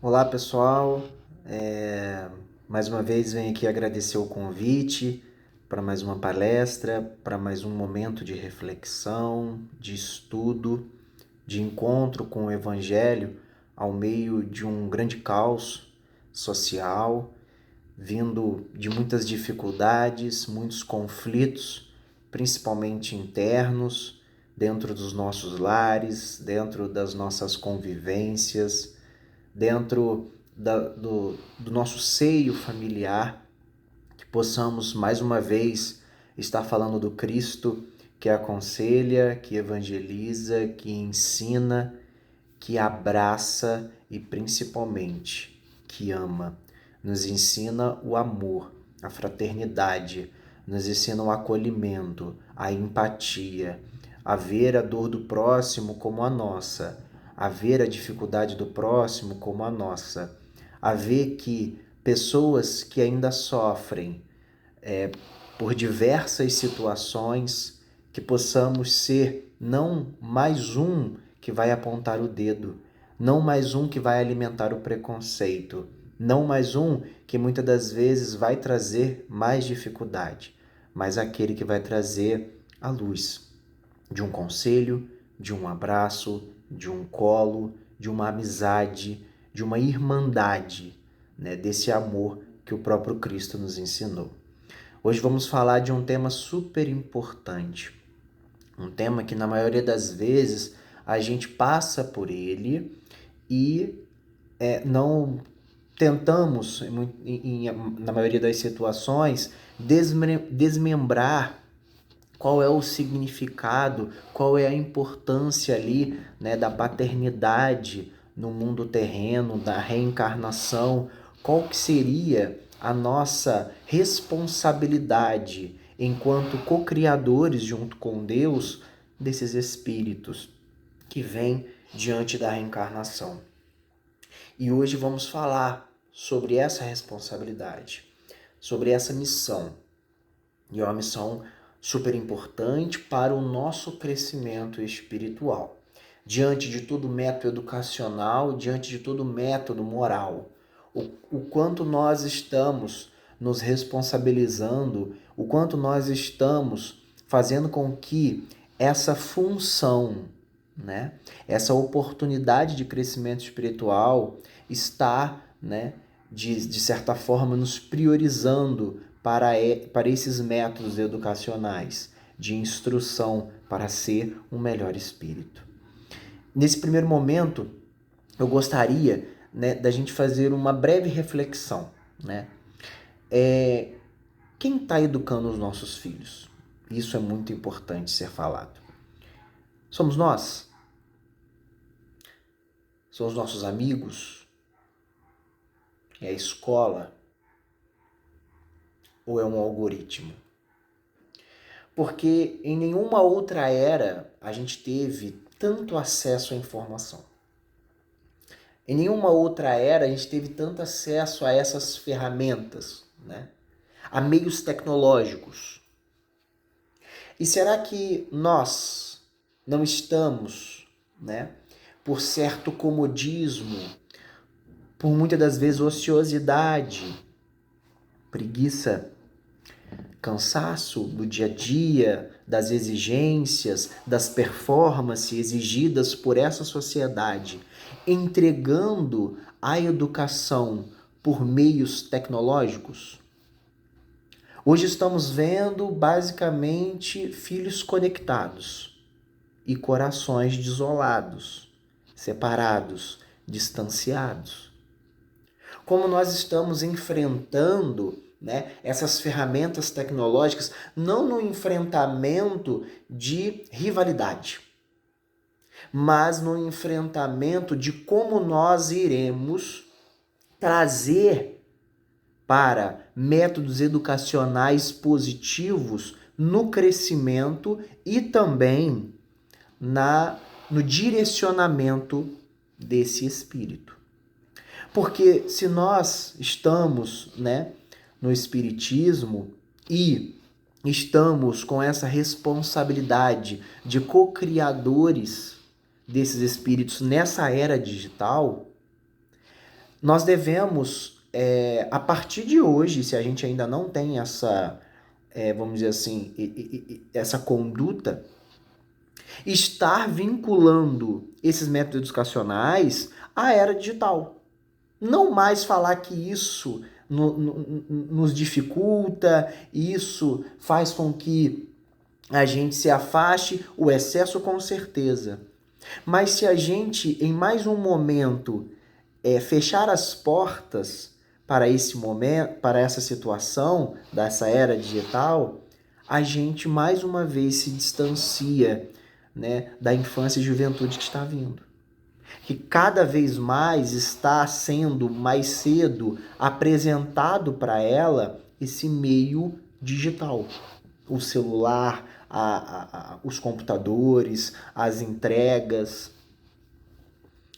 Olá pessoal, mais uma vez venho aqui agradecer o convite para mais uma palestra, para mais um momento de reflexão, de estudo, de encontro com o Evangelho ao meio de um grande caos social, vindo de muitas dificuldades, muitos conflitos, principalmente internos, dentro dos nossos lares, dentro das nossas convivências, dentro do nosso seio familiar, que possamos mais uma vez estar falando do Cristo que aconselha, que evangeliza, que ensina, que abraça e principalmente que ama. Nos ensina o amor, a fraternidade, nos ensina o acolhimento, a empatia, a ver a dor do próximo como a nossa, a ver a dificuldade do próximo como a nossa, a ver que pessoas que ainda sofrem por diversas situações, que possamos ser não mais um que vai apontar o dedo, não mais um que vai alimentar o preconceito, não mais um que muitas das vezes vai trazer mais dificuldade, mas aquele que vai trazer a luz de um conselho, de um abraço, de um colo, de uma amizade, de uma irmandade, né, desse amor que o próprio Cristo nos ensinou. Hoje vamos falar de um tema super importante, um tema que na maioria das vezes a gente passa por ele e não tentamos, na maioria das situações, desmembrar qual é o significado, qual é a importância ali, né, da paternidade no mundo terreno, da reencarnação, qual que seria a nossa responsabilidade enquanto co-criadores junto com Deus desses espíritos que vêm diante da reencarnação. E hoje vamos falar sobre essa responsabilidade, sobre essa missão. E é uma missão super importante para o nosso crescimento espiritual. Diante de todo método educacional, diante de todo método moral, o quanto nós estamos nos responsabilizando, o quanto nós estamos fazendo com que essa função, né, essa oportunidade de crescimento espiritual está, né, de certa forma, nos priorizando para esses métodos educacionais de instrução para ser um melhor espírito. Nesse primeiro momento, eu gostaria, né, da gente fazer uma breve reflexão, né? Quem está educando os nossos filhos? Isso é muito importante ser falado. Somos nós? São os nossos amigos? É a escola? Ou é um algoritmo? Porque em nenhuma outra era a gente teve tanto acesso à informação. Em nenhuma outra era a gente teve tanto acesso a essas ferramentas, né? A meios tecnológicos. E será que nós não estamos, né, por certo comodismo, por muitas das vezes ociosidade, preguiça, cansaço do dia a dia, das exigências, das performances exigidas por essa sociedade, entregando a educação por meios tecnológicos? Hoje estamos vendo basicamente filhos conectados e corações desolados, separados, distanciados. Como nós estamos enfrentando, né, essas ferramentas tecnológicas, não no enfrentamento de rivalidade, mas no enfrentamento de como nós iremos trazer para métodos educacionais positivos no crescimento e também no direcionamento desse espírito. Porque se nós estamos, né, no espiritismo e estamos com essa responsabilidade de co-criadores desses espíritos nessa era digital, Nós devemos, a partir de hoje, se a gente ainda não tem essa, vamos dizer assim, essa conduta, estar vinculando esses métodos educacionais à era digital. Não mais falar que isso nos dificulta, isso faz com que a gente se afaste, o excesso com certeza. Mas se a gente, em mais um momento, fechar as portas para esse momento, para essa situação dessa era digital, a gente mais uma vez se distancia, né, da infância e juventude que está vindo. Que cada vez mais está sendo mais cedo apresentado para ela esse meio digital. O celular, os computadores, as entregas.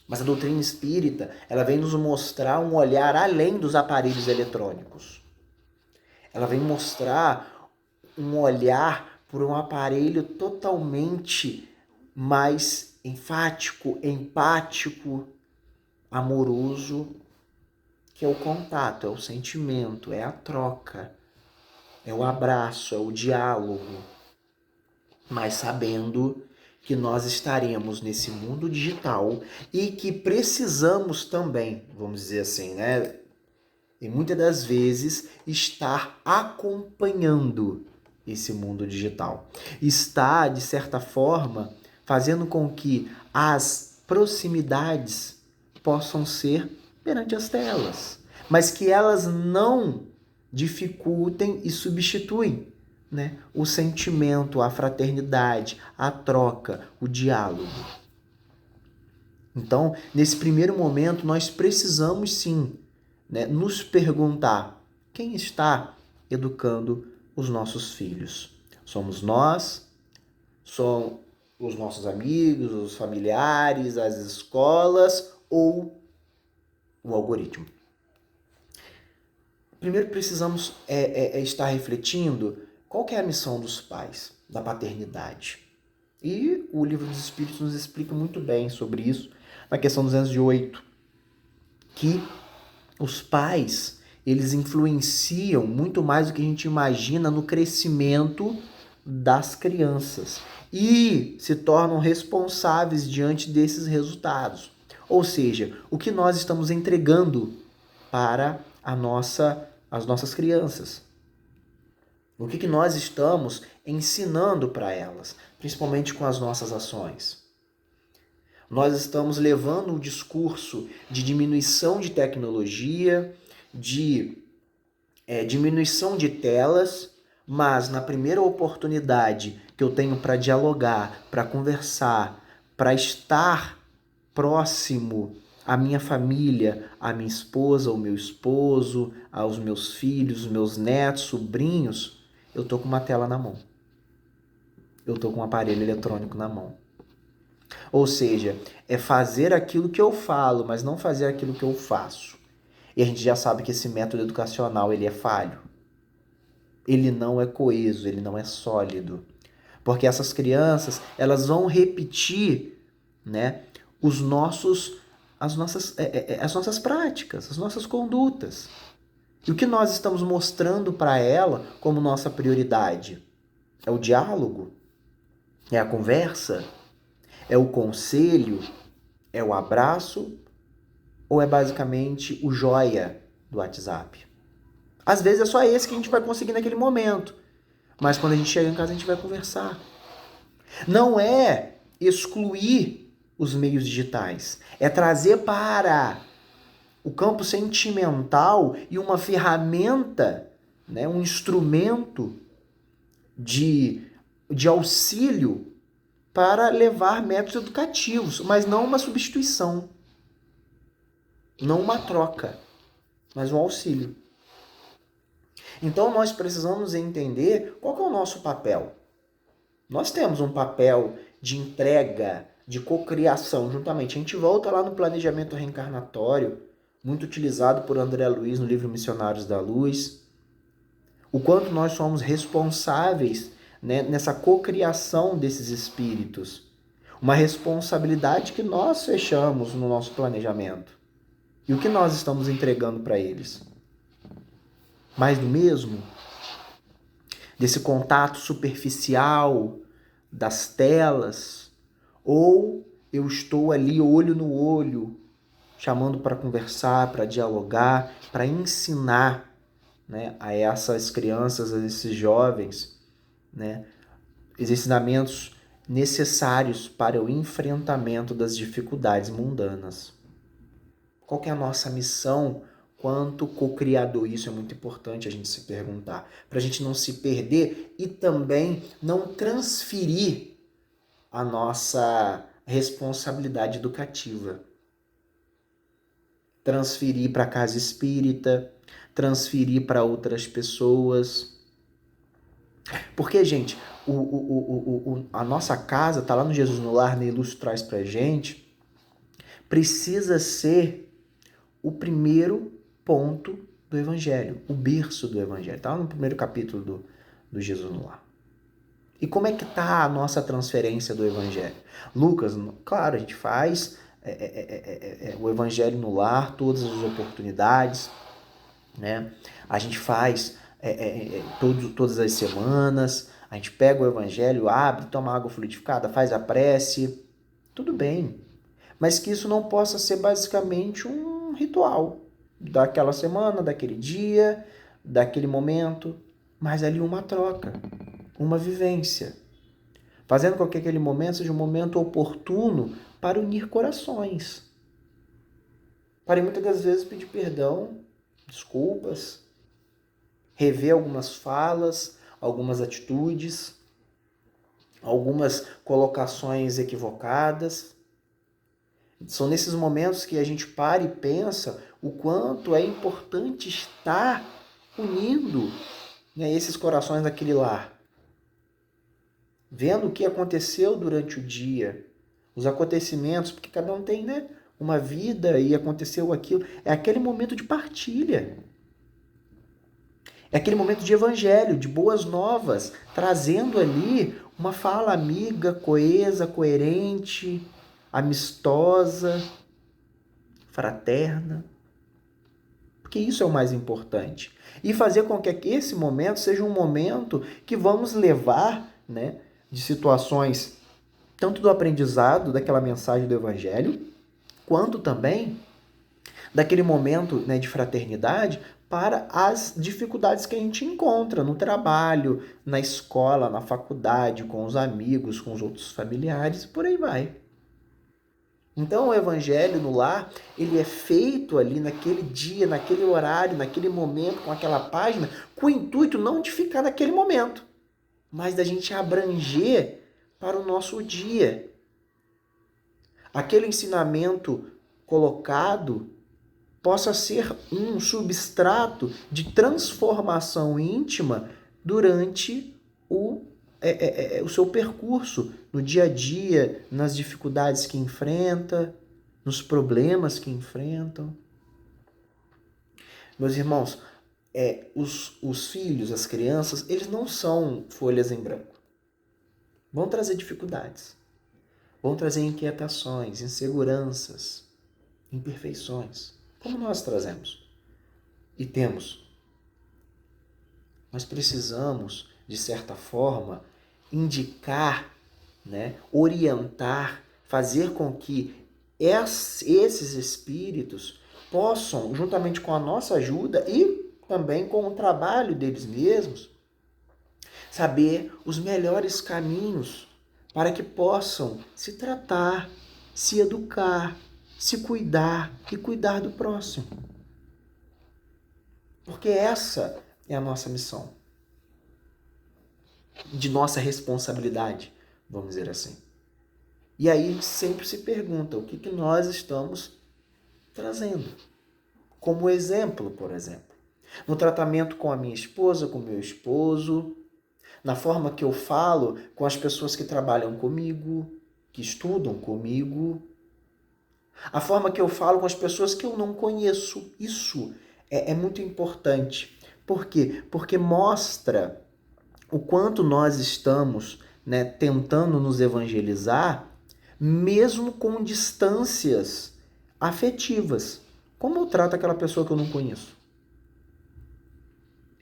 Mas a doutrina espírita, ela vem nos mostrar um olhar além dos aparelhos eletrônicos. Ela vem mostrar um olhar por um aparelho totalmente mais enfático, empático, amoroso, que é o contato, é o sentimento, é a troca, é o abraço, é o diálogo, mas sabendo que nós estaremos nesse mundo digital e que precisamos também, vamos dizer assim, né? E muitas das vezes estar acompanhando esse mundo digital. Está, de certa forma, fazendo com que as proximidades possam ser perante as telas, mas que elas não dificultem e substituem, né, o sentimento, a fraternidade, a troca, o diálogo. Então, nesse primeiro momento, nós precisamos sim, né, nos perguntar quem está educando os nossos filhos. Somos nós? São os nossos amigos, os familiares, as escolas ou o algoritmo? Primeiro precisamos estar refletindo qual que é a missão dos pais, da paternidade. E o Livro dos Espíritos nos explica muito bem sobre isso na questão 208, que os pais, eles influenciam muito mais do que a gente imagina no crescimento das crianças e se tornam responsáveis diante desses resultados. Ou seja, o que nós estamos entregando para as nossas crianças. O que nós estamos ensinando para elas, principalmente com as nossas ações. Nós estamos levando um discurso de diminuição de tecnologia, de diminuição de telas, mas na primeira oportunidade que eu tenho para dialogar, para conversar, para estar próximo à minha família, à minha esposa, ao meu esposo, aos meus filhos, meus netos, sobrinhos, eu tô com uma tela na mão. Eu tô com um aparelho eletrônico na mão. Ou seja, é fazer aquilo que eu falo, mas não fazer aquilo que eu faço. E a gente já sabe que esse método educacional ele é falho. Ele não é coeso, ele não é sólido. Porque essas crianças, elas vão repetir, né, as nossas práticas, as nossas condutas. E o que nós estamos mostrando para ela como nossa prioridade? É o diálogo? É a conversa? É o conselho? É o abraço? Ou é basicamente o joia do WhatsApp? Às vezes é só esse que a gente vai conseguir naquele momento. Mas quando a gente chega em casa, a gente vai conversar. Não é excluir os meios digitais. É trazer para o campo sentimental e uma ferramenta, né, um instrumento de auxílio para levar métodos educativos, mas não uma substituição, não uma troca, mas um auxílio. Então nós precisamos entender qual que é o nosso papel. Nós temos um papel de entrega, de cocriação juntamente. A gente volta lá no planejamento reencarnatório, muito utilizado por André Luiz no livro Missionários da Luz. O quanto nós somos responsáveis, né, nessa cocriação desses espíritos. Uma responsabilidade que nós fechamos no nosso planejamento. E o que nós estamos entregando para eles? Mais do mesmo? Desse contato superficial das telas? Ou eu estou ali olho no olho, chamando para conversar, para dialogar, para ensinar, né, a essas crianças, a esses jovens, né, os ensinamentos necessários para o enfrentamento das dificuldades mundanas. Qual que é a nossa missão quanto co-criador? Isso é muito importante a gente se perguntar, para a gente não se perder e também não transferir a nossa responsabilidade educativa. Transferir para a casa espírita, transferir para outras pessoas. Porque, gente, a nossa casa, tá lá no Jesus no Lar, Neilus traz pra gente, precisa ser o primeiro ponto do Evangelho, o berço do Evangelho. Tá lá no primeiro capítulo do Jesus no Lar. E como é que tá a nossa transferência do Evangelho? Lucas, claro, a gente faz o Evangelho no lar, todas as oportunidades, né? A gente faz todas as semanas, a gente pega o Evangelho, abre, toma água fluidificada, faz a prece, tudo bem. Mas que isso não possa ser basicamente um ritual daquela semana, daquele dia, daquele momento, mas ali uma troca, uma vivência. Fazendo com que aquele momento seja um momento oportuno para unir corações. Para muitas das vezes pedir perdão, desculpas, rever algumas falas, algumas atitudes, algumas colocações equivocadas. São nesses momentos que a gente para e pensa o quanto é importante estar unindo, né, esses corações naquele lar. Vendo o que aconteceu durante o dia, os acontecimentos, porque cada um tem, né, uma vida e aconteceu aquilo. É aquele momento de partilha. É aquele momento de evangelho, de boas novas, trazendo ali uma fala amiga, coesa, coerente, amistosa, fraterna. Porque isso é o mais importante. E fazer com que esse momento seja um momento que vamos levar, né, de situações tanto do aprendizado daquela mensagem do evangelho, quanto também daquele momento, né, de fraternidade para as dificuldades que a gente encontra no trabalho, na escola, na faculdade, com os amigos, com os outros familiares, e por aí vai. Então o evangelho no lar, ele é feito ali naquele dia, naquele horário, naquele momento, com aquela página, com o intuito não de ficar naquele momento, mas da gente abranger para o nosso dia. Aquele ensinamento colocado possa ser um substrato de transformação íntima durante o seu percurso, no dia a dia, nas dificuldades que enfrenta, nos problemas que enfrentam. Meus irmãos, os filhos, as crianças, eles não são folhas em branco. Vão trazer dificuldades, vão trazer inquietações, inseguranças, imperfeições, como nós trazemos e temos. Nós precisamos, de certa forma, indicar, né, orientar, fazer com que esses espíritos possam, juntamente com a nossa ajuda e também com o trabalho deles mesmos, saber os melhores caminhos para que possam se tratar, se educar, se cuidar e cuidar do próximo. Porque essa é a nossa missão, de nossa responsabilidade, vamos dizer assim. E aí a gente sempre se pergunta o que nós estamos trazendo. Como exemplo, por exemplo. No tratamento com a minha esposa, com o meu esposo, na forma que eu falo com as pessoas que trabalham comigo, que estudam comigo, a forma que eu falo com as pessoas que eu não conheço. Isso é muito importante. Por quê? Porque mostra o quanto nós estamos, né, tentando nos evangelizar, mesmo com distâncias afetivas, Como eu trato aquela pessoa que eu não conheço?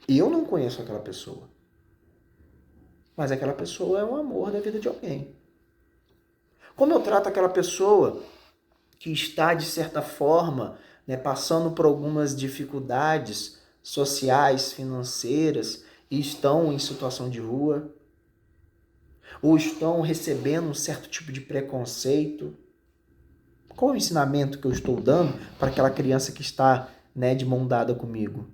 Eu não conheço aquela pessoa. Mas aquela pessoa é um amor da vida de alguém. Como eu trato aquela pessoa que está, de certa forma, né, passando por algumas dificuldades sociais, financeiras, e estão em situação de rua, ou estão recebendo um certo tipo de preconceito? Qual é o ensinamento que eu estou dando para aquela criança que está, né, de mão dada comigo?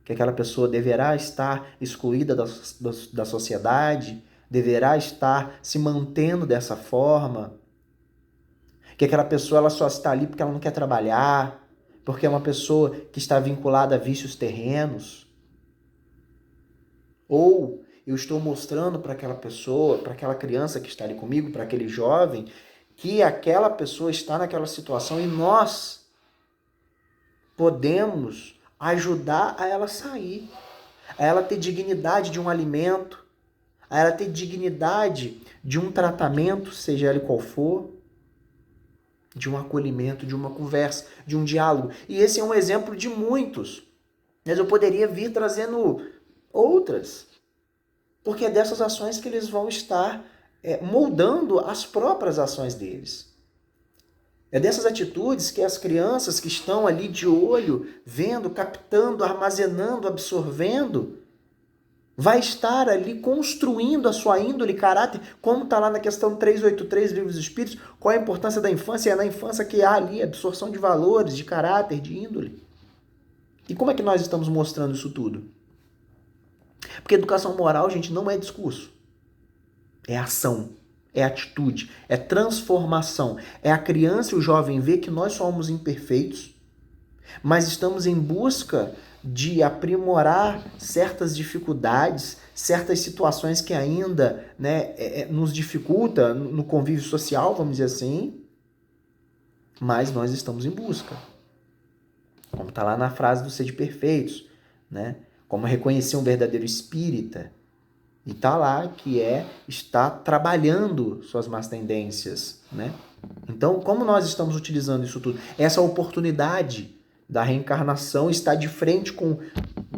Que aquela pessoa deverá estar excluída da sociedade, deverá estar se mantendo dessa forma, que aquela pessoa ela só está ali porque ela não quer trabalhar, porque é uma pessoa que está vinculada a vícios terrenos. Ou eu estou mostrando para aquela pessoa, para aquela criança que está ali comigo, para aquele jovem, que aquela pessoa está naquela situação e nós podemos ajudar a ela sair, a ela ter dignidade de um alimento, a ela ter dignidade de um tratamento, seja ele qual for, de um acolhimento, de uma conversa, de um diálogo. E esse é um exemplo de muitos. Mas eu poderia vir trazendo outras, porque é dessas ações que eles vão estar moldando as próprias ações deles. É dessas atitudes que as crianças que estão ali de olho, vendo, captando, armazenando, absorvendo, vai estar ali construindo a sua índole, caráter, como está lá na questão 383, Livro dos Espíritos, qual a importância da infância? É na infância que há ali absorção de valores, de caráter, de índole. E como é que nós estamos mostrando isso tudo? Porque educação moral, gente, não é discurso. É ação, é atitude, é transformação. É a criança e o jovem ver que nós somos imperfeitos, mas estamos em busca de aprimorar certas dificuldades, certas situações que ainda, né, nos dificulta no convívio social, vamos dizer assim, mas nós estamos em busca. Como está lá na frase do Sede Perfeitos, né? Como reconhecer um verdadeiro espírita. E está lá que está trabalhando suas más tendências, né? Então, como nós estamos utilizando isso tudo? Essa oportunidade da reencarnação está de frente com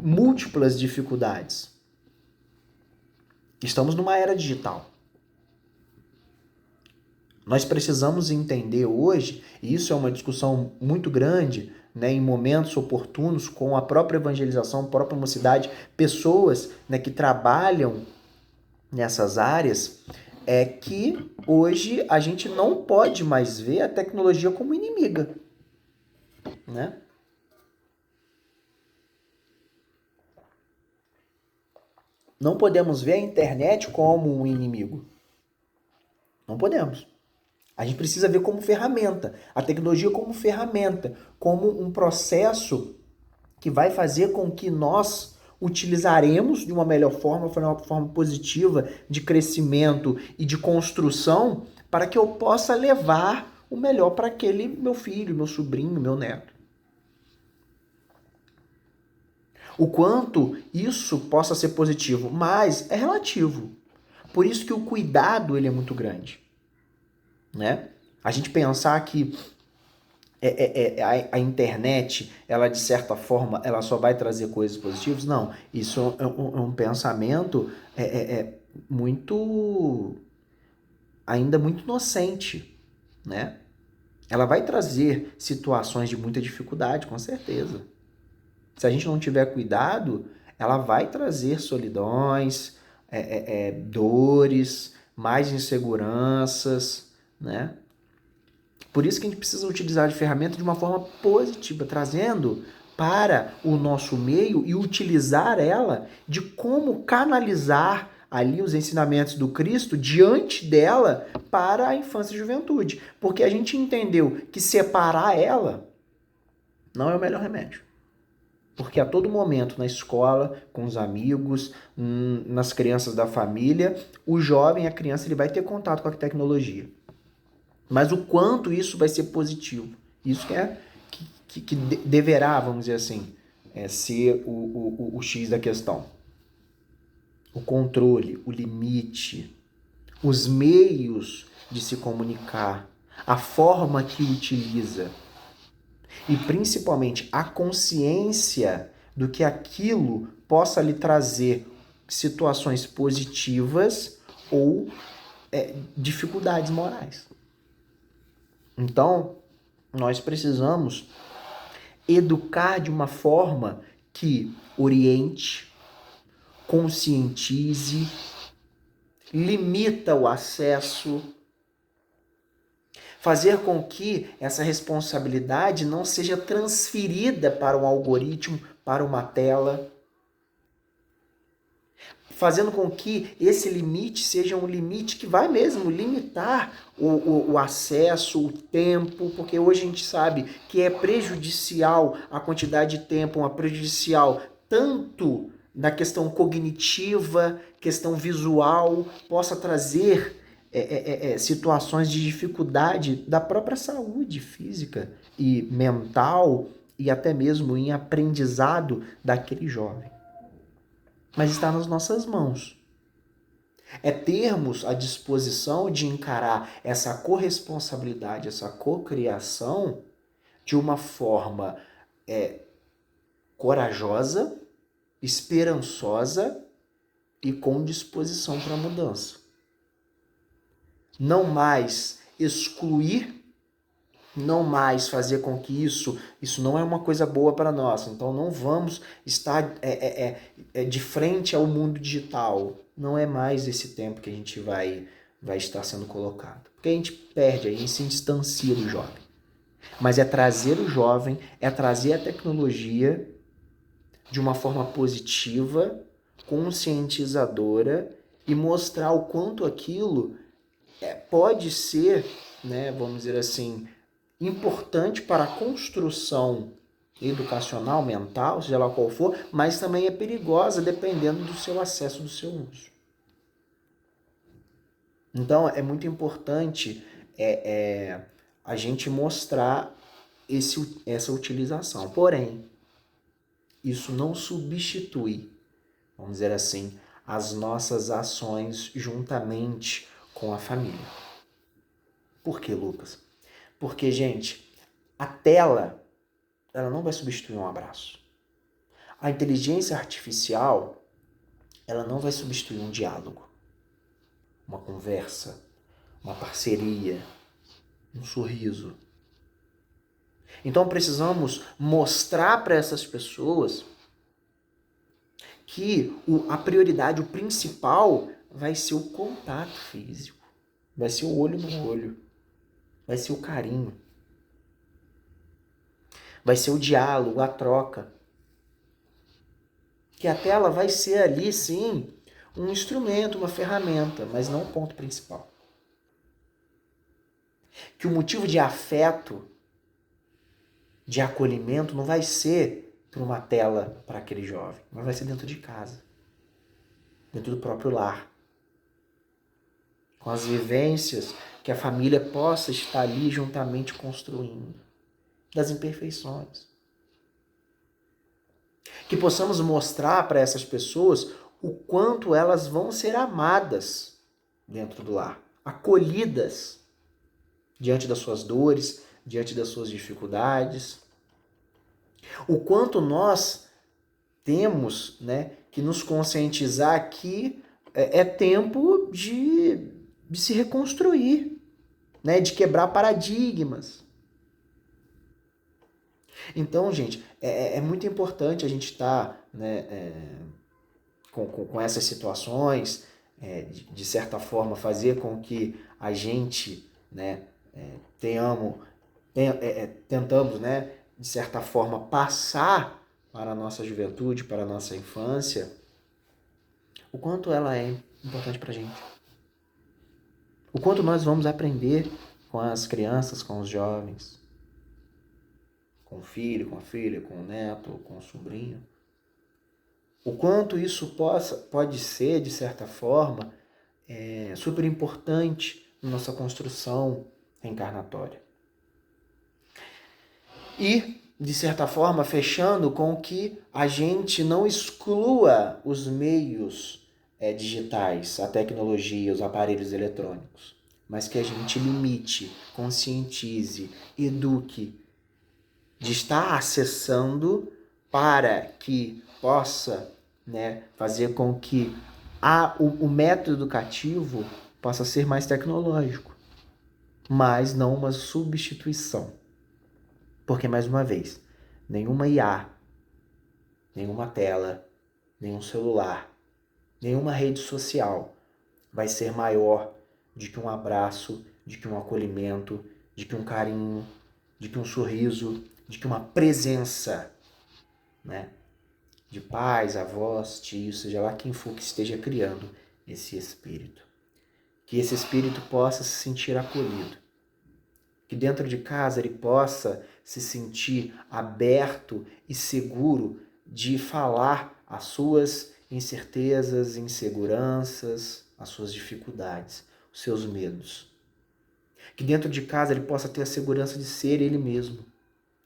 múltiplas dificuldades. Estamos numa era digital. Nós precisamos entender hoje, e isso é uma discussão muito grande, né, em momentos oportunos, com a própria evangelização, a própria mocidade, pessoas, né, que trabalham nessas áreas, é que hoje a gente não pode mais ver a tecnologia como inimiga, né? Não podemos ver a internet como um inimigo. Não podemos. A gente precisa ver como ferramenta, a tecnologia como ferramenta, como um processo que vai fazer com que nós utilizaremos de uma melhor forma, uma forma positiva de crescimento e de construção, para que eu possa levar o melhor para aquele meu filho, meu sobrinho, meu neto. O quanto isso possa ser positivo, mas é relativo. Por isso que o cuidado ele é muito grande, né? A gente pensar que a internet, ela de certa forma, ela só vai trazer coisas positivas? Não, isso é um pensamento muito, ainda muito inocente, né? Ela vai trazer situações de muita dificuldade, com certeza. Se a gente não tiver cuidado, ela vai trazer solidões, dores, mais inseguranças, né? Por isso que a gente precisa utilizar a ferramenta de uma forma positiva, trazendo para o nosso meio e utilizar ela de como canalizar ali os ensinamentos do Cristo diante dela para a infância e juventude. Porque a gente entendeu que separar ela não é o melhor remédio. Porque a todo momento, na escola, com os amigos, nas crianças da família, o jovem, a criança, ele vai ter contato com a tecnologia. Mas o quanto isso vai ser positivo. Isso que deverá, vamos dizer assim, ser o X da questão. O controle, o limite, os meios de se comunicar, a forma que utiliza. E principalmente a consciência do que aquilo possa lhe trazer situações positivas ou dificuldades morais. Então, nós precisamos educar de uma forma que oriente, conscientize, limita o acesso, fazer com que essa responsabilidade não seja transferida para um algoritmo, para uma tela, fazendo com que esse limite seja um limite que vai mesmo limitar o acesso, o tempo, porque hoje a gente sabe que é prejudicial a quantidade de tempo, é prejudicial tanto na questão cognitiva, questão visual, possa trazer situações de dificuldade da própria saúde física e mental e até mesmo em aprendizado daquele jovem. Mas está nas nossas mãos. É termos a disposição de encarar essa corresponsabilidade, essa cocriação de uma forma corajosa, esperançosa e com disposição para a mudança. Não mais excluir, não mais fazer com que isso não é uma coisa boa para nós, então não vamos estar de frente ao mundo digital. Não é mais esse tempo que a gente vai estar sendo colocado. Porque a gente perde, a gente se distancia do jovem. Mas é trazer o jovem, é trazer a tecnologia de uma forma positiva, conscientizadora e mostrar o quanto aquilo pode ser, né, vamos dizer assim, importante para a construção educacional, mental, seja lá qual for, mas também é perigosa dependendo do seu acesso, do seu uso. Então é muito importante a gente mostrar essa utilização. Porém, isso não substitui, vamos dizer assim, as nossas ações juntamente com a família. Por que, Lucas? Porque, gente, a tela, ela não vai substituir um abraço. A inteligência artificial, ela não vai substituir um diálogo, uma conversa, uma parceria, um sorriso. Então precisamos mostrar para essas pessoas que a prioridade, o principal, vai ser o contato físico, vai ser o olho no olho, vai ser o carinho, vai ser o diálogo, a troca. Que a tela vai ser ali, sim, um instrumento, uma ferramenta, mas não o ponto principal. Que o motivo de afeto, de acolhimento, não vai ser por uma tela para aquele jovem, mas vai ser dentro de casa, dentro do próprio lar. Com as vivências que a família possa estar ali juntamente construindo, das imperfeições. Que possamos mostrar para essas pessoas o quanto elas vão ser amadas dentro do lar, acolhidas diante das suas dores, diante das suas dificuldades. O quanto nós temos, né, que nos conscientizar que é tempo de se reconstruir, né, de quebrar paradigmas. Então, gente, é muito importante a gente estar, né, com essas situações, de certa forma fazer com que a gente, né, tentamos, né, de certa forma, passar para a nossa juventude, para a nossa infância, o quanto ela é importante para a gente. O quanto nós vamos aprender com as crianças, com os jovens, com o filho, com a filha, com o neto, com o sobrinho. O quanto isso pode ser, de certa forma, super importante na nossa construção reencarnatória. E, de certa forma, fechando com que a gente não exclua os meios digitais, a tecnologia, os aparelhos eletrônicos, mas que a gente limite, conscientize, eduque, de estar acessando para que possa, né, fazer com que o método educativo possa ser mais tecnológico, mas não uma substituição. Porque, mais uma vez, nenhuma IA, nenhuma tela, nenhum celular, nenhuma rede social vai ser maior de que um abraço, de que um acolhimento, de que um carinho, de que um sorriso, de que uma presença, né? De pais, avós, tios, seja lá quem for que esteja criando esse espírito. Que esse espírito possa se sentir acolhido. Que dentro de casa ele possa se sentir aberto e seguro de falar as suas incertezas, inseguranças, as suas dificuldades, os seus medos. Que dentro de casa ele possa ter a segurança de ser ele mesmo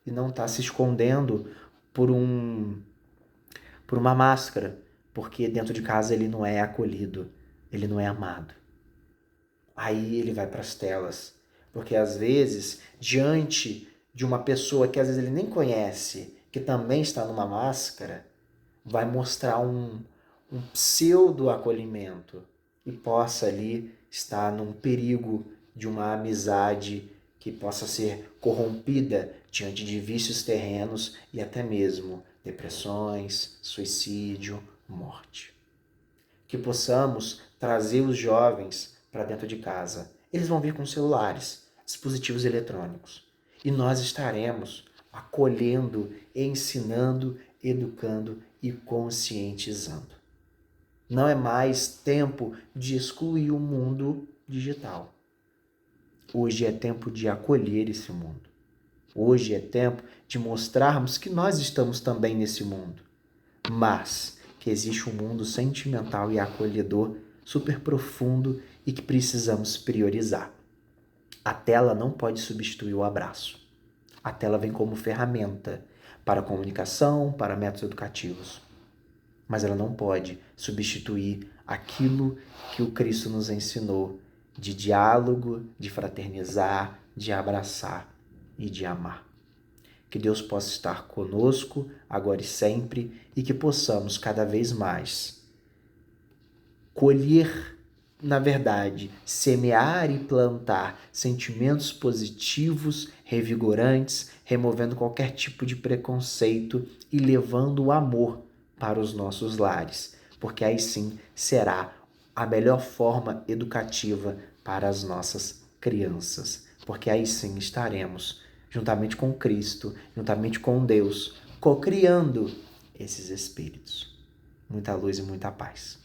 e não estar se escondendo por uma máscara, porque dentro de casa ele não é acolhido, ele não é amado. Aí ele vai para as telas, porque às vezes, diante de uma pessoa que às vezes ele nem conhece, que também está numa máscara, vai mostrar um pseudo acolhimento e possa ali estar num perigo de uma amizade que possa ser corrompida diante de vícios terrenos e até mesmo depressões, suicídio, morte. Que possamos trazer os jovens para dentro de casa. Eles vão vir com celulares, dispositivos eletrônicos. E nós estaremos acolhendo, ensinando, educando e conscientizando. Não é mais tempo de excluir o mundo digital. Hoje é tempo de acolher esse mundo. Hoje é tempo de mostrarmos que nós estamos também nesse mundo, mas que existe um mundo sentimental e acolhedor super profundo e que precisamos priorizar. A tela não pode substituir o abraço. A tela vem como ferramenta para comunicação, para métodos educativos, mas ela não pode substituir aquilo que o Cristo nos ensinou de diálogo, de fraternizar, de abraçar e de amar. Que Deus possa estar conosco agora e sempre e que possamos cada vez mais colher, na verdade, semear e plantar sentimentos positivos, revigorantes, removendo qualquer tipo de preconceito e levando o amor para os nossos lares, porque aí sim será a melhor forma educativa para as nossas crianças, porque aí sim estaremos juntamente com Cristo, juntamente com Deus, co-criando esses espíritos. Muita luz e muita paz.